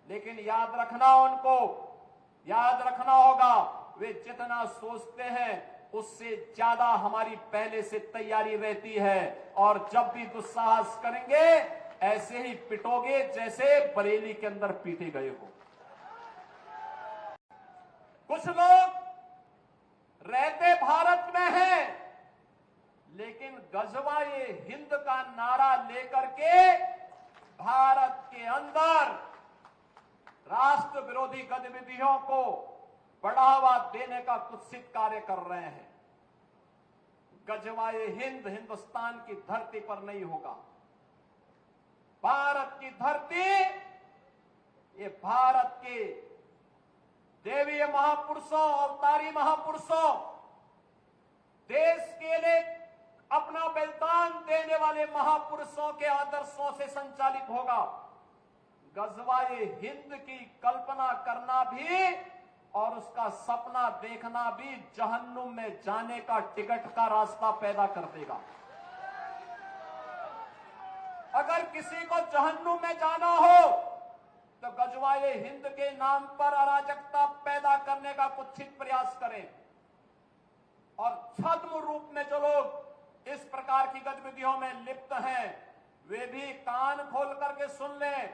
लेकिन याद रखना होगा, वे जितना सोचते हैं उससे ज्यादा हमारी पहले से तैयारी रहती है। और जब भी दुस्साहस करेंगे ऐसे ही पिटोगे जैसे बरेली के अंदर पीटे गए हो। कुछ लोग रहते भारत में हैं, लेकिन गजवाए हिंद का नारा लेकर के भारत के अंदर राष्ट्र विरोधी गतिविधियों को बढ़ावा देने का कुत्सित कार्य कर रहे हैं। गजवाए हिंद हिंदुस्तान की धरती पर नहीं होगा। भारत की धरती, ये भारत के देवीय महापुरुषों, अवतारी महापुरुषों, देश के लिए अपना बलिदान देने वाले महापुरुषों के आदर्शों से संचालित होगा। गजवाए हिंद की कल्पना करना भी और उसका सपना देखना भी जहन्नुम में जाने का टिकट का रास्ता पैदा कर देगा। अगर किसी को जहन्नुम में जाना हो तो गजवाए हिंद के नाम पर अराजकता पैदा करने का कुत्सित प्रयास करें। और छद्म रूप में जो लोग इस प्रकार की गतिविधियों में लिप्त हैं, वे भी कान खोल करके सुन लें।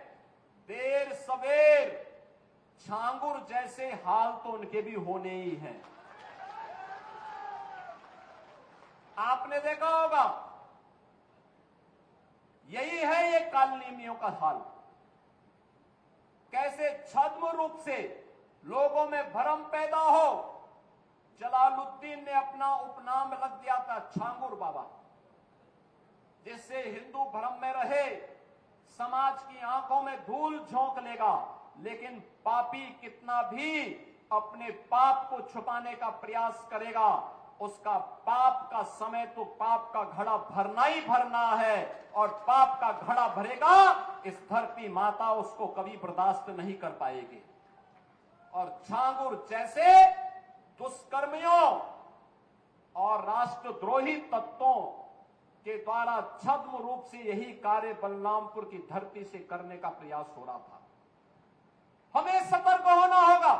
देर सवेर छांगुर जैसे हाल तो उनके भी होने ही हैं। आपने देखा होगा, यही है ये कालनेमियों का हाल। कैसे छद्म रूप से लोगों में भ्रम पैदा हो। जलालुद्दीन ने अपना उपनाम रख दिया था छांगुर बाबा, जिससे हिंदू भ्रम में रहे, समाज की आंखों में धूल झोंक लेगा। लेकिन पापी कितना भी अपने पाप को छुपाने का प्रयास करेगा, उसका पाप का समय तो पाप का घड़ा भरना ही भरना है। और पाप का घड़ा भरेगा, इस धरती माता उसको कभी बर्दाश्त नहीं कर पाएगी। और छांगुर जैसे दुष्कर्मियों और राष्ट्रद्रोही तत्वों के द्वारा छद्म रूप से यही कार्य बलरामपुर की धरती से करने का प्रयास हो रहा था। हमें सतर्क होना होगा।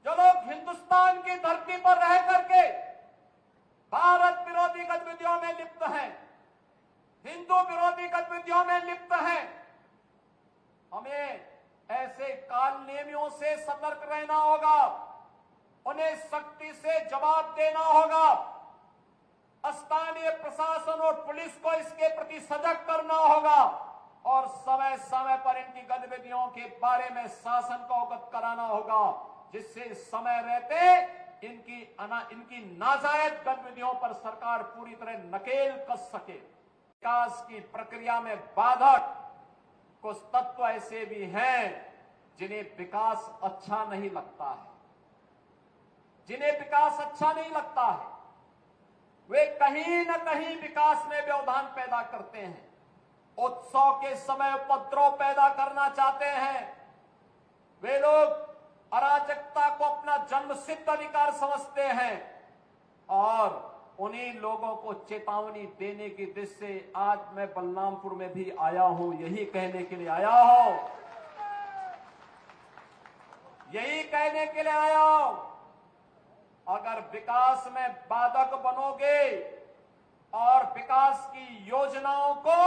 जो लोग हिंदुस्तान की धरती पर रह करके भारत विरोधी गतिविधियों में लिप्त हैं, हिंदू विरोधी गतिविधियों में लिप्त हैं, हमें ऐसे कालनेमियों से सतर्क रहना होगा। उन्हें सख्ती से जवाब देना होगा। स्थानीय प्रशासन और पुलिस को इसके प्रति सजग करना होगा और समय समय पर इनकी गतिविधियों के बारे में शासन को अवगत कराना होगा, जिससे समय रहते इनकी नाजायज गतिविधियों पर सरकार पूरी तरह नकेल कस सके। विकास की प्रक्रिया में बाधक कुछ तत्व ऐसे भी हैं जिन्हें विकास अच्छा नहीं लगता है। वे कहीं न कहीं विकास में व्यवधान पैदा करते हैं। उत्सव के समय उपद्रव पैदा करना चाहते हैं। वे लोग अराजकता को अपना जन्मसिद्ध अधिकार समझते हैं और उन्हीं लोगों को चेतावनी देने की दृष्टि से आज मैं बलरामपुर में भी आया हूं। यही कहने के लिए आया हूं, अगर विकास में बाधक बनोगे और विकास की योजनाओं को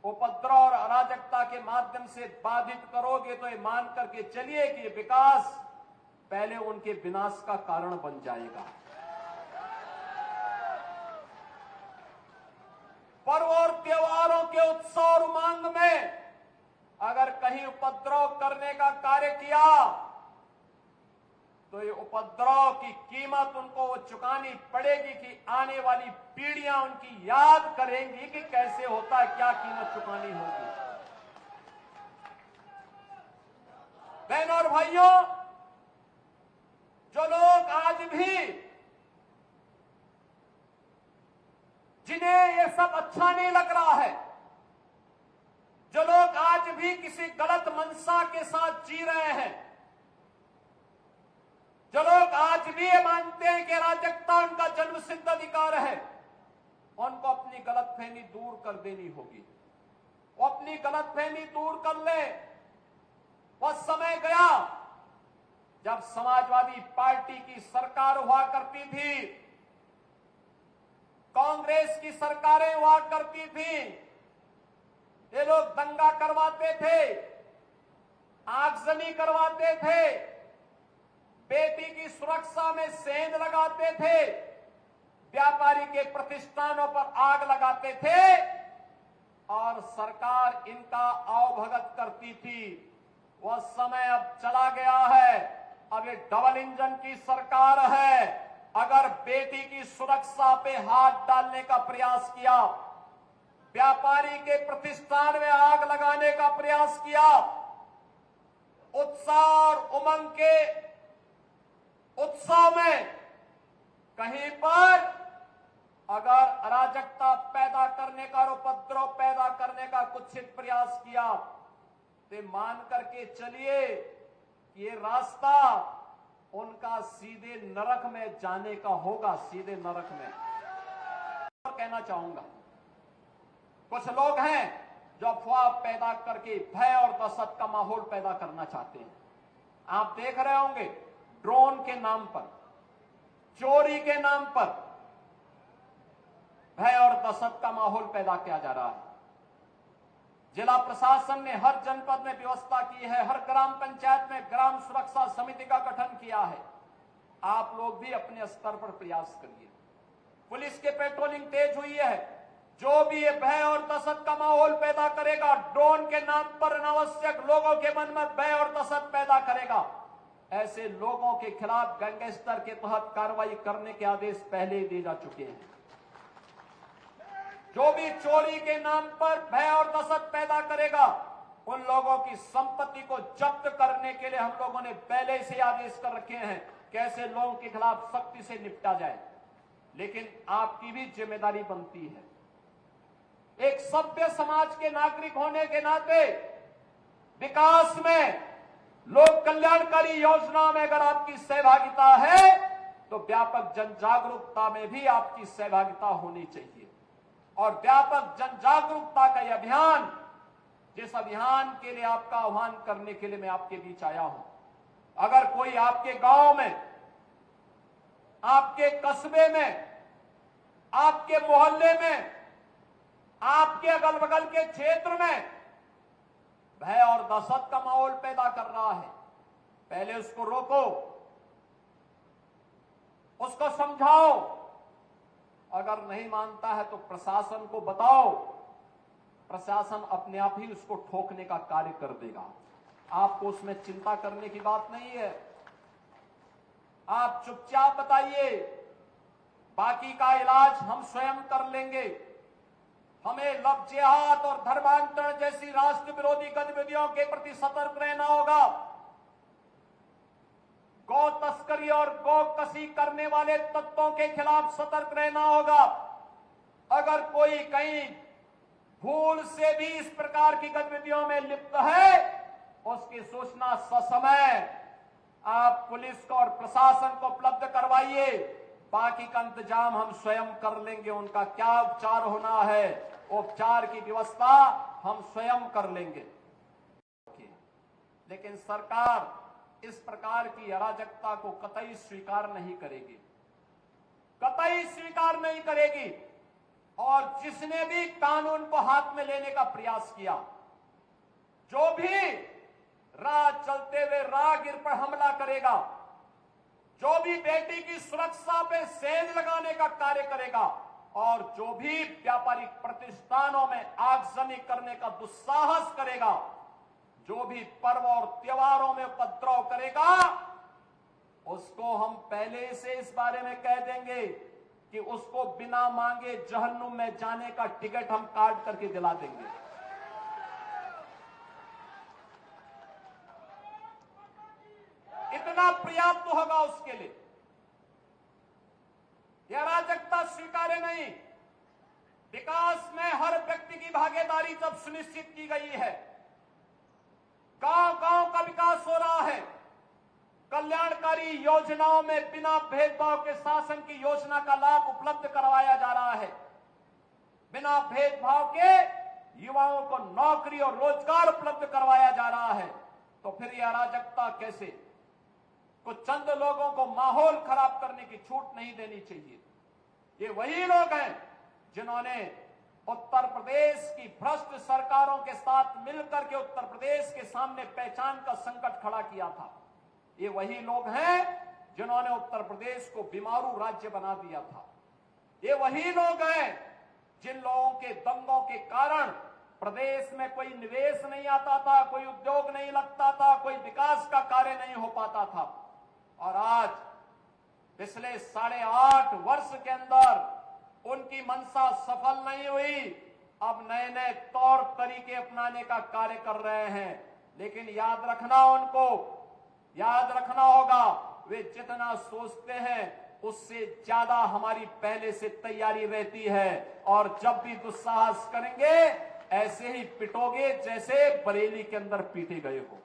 उपद्रव और अराजकता के माध्यम से बाधित करोगे तो ये मान करके चलिए कि विकास पहले उनके विनाश का कारण बन जाएगा। पर्व और त्योहारों के उत्सव और उमंग में अगर कहीं उपद्रव करने का कार्य किया तो ये उपद्रव की कीमत उनको चुकानी पड़ेगी कि आने वाली पीढ़ियां उनकी याद करेंगी कि कैसे होता है, क्या कीमत चुकानी होगी। बहनों और भाइयों, जो लोग आज भी जिन्हें ये सब अच्छा नहीं लग रहा है, जो लोग आज भी किसी गलत मंशा के साथ जी रहे हैं, जो लोग आज भी ये मानते हैं कि अराजकता उनका जन्मसिद्ध अधिकार है, उनको अपनी गलतफहमी दूर कर देनी होगी। वो अपनी गलतफहमी दूर कर ले। वह समय गया जब समाजवादी पार्टी की सरकार हुआ करती थी, कांग्रेस की सरकारें हुआ करती थी। ये लोग दंगा करवाते थे, आगजनी करवाते थे, बेटी की सुरक्षा में सेंध लगाते थे, व्यापारी के प्रतिष्ठानों पर आग लगाते थे और सरकार इनका आवभगत करती थी। वह समय अब चला गया है। अब ये डबल इंजन की सरकार है। अगर बेटी की सुरक्षा पे हाथ डालने का प्रयास किया, व्यापारी के प्रतिष्ठान में आग लगाने का प्रयास किया, उत्साह और उमंग के उत्सव में कहीं पर अगर अराजकता पैदा करने का और उपद्रव पैदा करने का कुत्सित प्रयास किया तो मान करके चलिए ये रास्ता उनका सीधे नरक में जाने का होगा, सीधे नरक में। और कहना चाहूंगा, कुछ लोग हैं जो अफवाह पैदा करके भय और दहशत का माहौल पैदा करना चाहते हैं। आप देख रहे होंगे ड्रोन के नाम पर, चोरी के नाम पर भय और दहशत का माहौल पैदा किया जा रहा है। जिला प्रशासन ने हर जनपद में व्यवस्था की है, हर ग्राम पंचायत में ग्राम सुरक्षा समिति का गठन किया है। आप लोग भी अपने स्तर पर प्रयास करिए। पुलिस के पेट्रोलिंग तेज हुई है। जो भी ये भय और दहशत का माहौल पैदा करेगा, ड्रोन के नाम पर अनावश्यक लोगों के मन में भय और दहशत पैदा करेगा, ऐसे लोगों के खिलाफ गैंगस्टर के तहत कार्रवाई करने के आदेश पहले ही दिए जा चुके हैं। जो भी चोरी के नाम पर भय और दहशत पैदा करेगा, उन लोगों की संपत्ति को जब्त करने के लिए हम लोगों ने पहले से आदेश कर रखे हैं कि ऐसे लोगों के खिलाफ सख्ती से निपटा जाए। लेकिन आपकी भी जिम्मेदारी बनती है, एक सभ्य समाज के नागरिक होने के नाते विकास में, लोक कल्याणकारी योजनाओं में अगर आपकी सहभागिता है तो व्यापक जन जागरूकता में भी आपकी सहभागिता होनी चाहिए। और व्यापक जन जागरूकता का यह अभियान, जिस अभियान के लिए आपका आह्वान करने के लिए मैं आपके बीच आया हूं, अगर कोई आपके गांव में, आपके कस्बे में, आपके मोहल्ले में, आपके अगल बगल के क्षेत्र में भय और दहशत का माहौल पैदा कर रहा है, पहले उसको रोको, उसको समझाओ। अगर नहीं मानता है तो प्रशासन को बताओ, प्रशासन अपने आप ही उसको ठोकने का कार्य कर देगा। आपको उसमें चिंता करने की बात नहीं है। आप चुपचाप बताइए, बाकी का इलाज हम स्वयं कर लेंगे। हमें लव जिहाद और धर्मांतरण जैसी राष्ट्र विरोधी गतिविधियों के प्रति सतर्क रहना होगा। गौ तस्करी और गौ कसी करने वाले तत्वों के खिलाफ सतर्क रहना होगा। अगर कोई कहीं भूल से भी इस प्रकार की गतिविधियों में लिप्त है, उसकी सूचना ससमय आप पुलिस को और प्रशासन को उपलब्ध करवाइए। बाकी का इंतजाम हम स्वयं कर लेंगे। उनका क्या उपचार होना है, उपचार की व्यवस्था हम स्वयं कर लेंगे। लेकिन सरकार इस प्रकार की अराजकता को कतई स्वीकार नहीं करेगी, कतई स्वीकार नहीं करेगी। और जिसने भी कानून को हाथ में लेने का प्रयास किया, जो भी राह चलते हुए राहगीर पर हमला करेगा, जो भी बेटी की सुरक्षा पे सेंध लगाने का कार्य करेगा, और जो भी व्यापारिक प्रतिष्ठानों में आगजनी करने का दुस्साहस करेगा, जो भी पर्व और त्योहारों में उपद्रव करेगा, उसको हम पहले से इस बारे में कह देंगे कि उसको बिना मांगे जहन्नुम में जाने का टिकट हम काट करके दिला देंगे। इतना पर्याप्त होगा उसके लिए। यह अराजकता स्वीकार्य नहीं। विकास में हर व्यक्ति की भागीदारी जब सुनिश्चित की गई है, गांव-गांव का विकास हो रहा है, कल्याणकारी योजनाओं में बिना भेदभाव के शासन की योजना का लाभ उपलब्ध करवाया जा रहा है, बिना भेदभाव के युवाओं को नौकरी और रोजगार उपलब्ध करवाया जा रहा है, तो फिर यह अराजकता कैसे? कुछ चंद लोगों को माहौल खराब करने की छूट नहीं देनी चाहिए। ये वही लोग हैं जिन्होंने उत्तर प्रदेश की भ्रष्ट सरकारों के साथ मिलकर के उत्तर प्रदेश के सामने पहचान का संकट खड़ा किया था। ये वही लोग हैं जिन्होंने उत्तर प्रदेश को बीमारू राज्य बना दिया था। ये वही लोग हैं जिन लोगों के दंगों के कारण प्रदेश में कोई निवेश नहीं आता था, कोई उद्योग नहीं लगता था, कोई विकास का कार्य नहीं हो पाता था। और आज पिछले 8.5 वर्ष के अंदर उनकी मंशा सफल नहीं हुई। अब नए नए तौर तरीके अपनाने का कार्य कर रहे हैं, लेकिन याद रखना होगा, वे जितना सोचते हैं उससे ज्यादा हमारी पहले से तैयारी रहती है। और जब भी दुस्साहस करेंगे ऐसे ही पिटोगे जैसे बरेली के अंदर पीटे गए हो।